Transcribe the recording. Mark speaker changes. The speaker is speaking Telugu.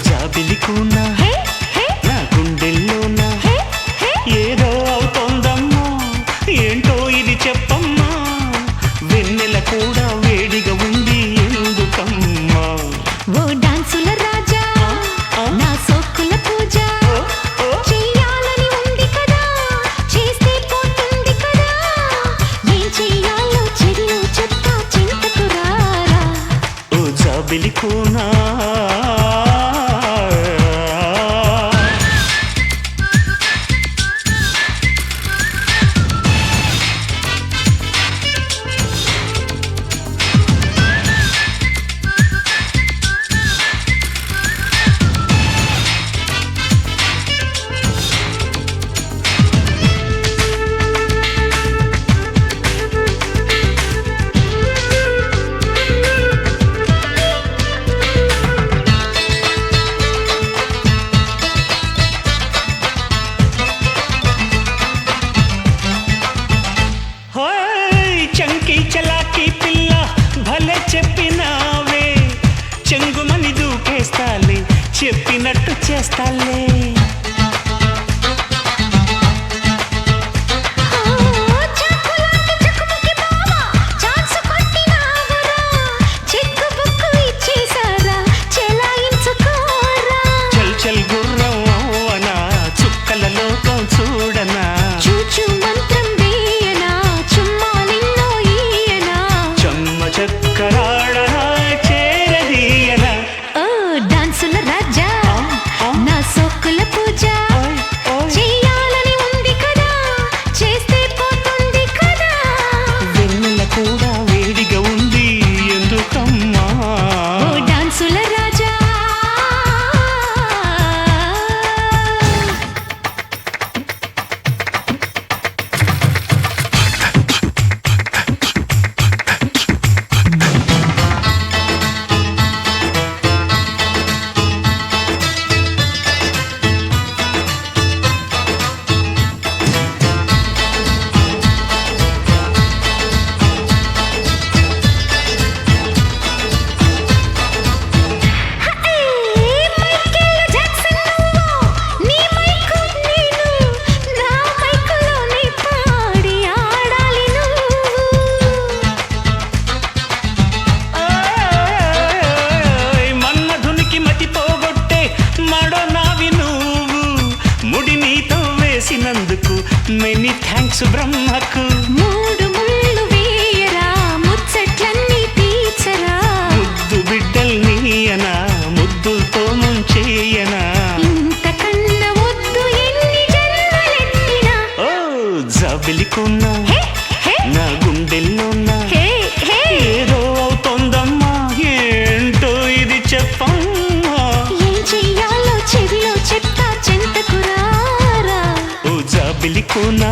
Speaker 1: జాబిలికున్నా నా గుండెల్లోన ఏదో అవుతోందమ్మా ఏంటో ఇది చెప్పమ్మా వెన్నెల కూడా వేడిగా ఉంది ఎందుకమ్మా
Speaker 2: ఓ డాన్సుల రాజా నా సోకుల పూజ చెయ్యాలని ఉంది కదా చేస్తే పోతుంది కదా ఏం చెయ్యాలో చెల్లు చెప్తా చింతకు రారా
Speaker 1: ఓ జాబిలికున్నా చంకి చలాకి పిల్ల భలే చెప్పినావే చెంగుమని దూకేస్తాలే చెప్పినట్టు చేస్తాలే చల్ చల్ గుర్రం అవ్వనా చుక్కల లోకం చూడనా
Speaker 2: చూచు మంత్రం వేయనా చుమ్మా నిన్నో ఈయనా
Speaker 1: చెమ్మ చక్కరాడనా చేరదీయనా
Speaker 2: ఓ డాన్సుల రాజా నా సోకుల పూజ చెయ్యాలని ఉంది కదా చేస్తే పోతుంది కదా
Speaker 1: వెన్నెల కూడా వేడిగా ఉంది ఎందుకమ్మా
Speaker 2: ఓ డాన్సుల రాజా
Speaker 1: చేసినందుకు మెనీ థ్యాంక్స్ బ్రహ్మకు
Speaker 2: మూడు ముళ్ళు వేయరా ముచ్చట్లన్నీ తీర్చరా
Speaker 1: ముద్దు బిడ్డల్నీయనా ముద్దుతో ముంచేయనా
Speaker 2: ఇంతకన్నా వద్దు ఎన్ని జన్మలెత్తినా
Speaker 1: ఓ జాబిలికున్నా నా గుండెల్లోనా ఏదో అవుతోందమ్మా ఏంటో ఇది చెప్పమ్మా
Speaker 2: ఏం చెయ్యాలో చెవిలో చెప్తా చెంతకు రారా
Speaker 1: ఓ జాబిలికున్నా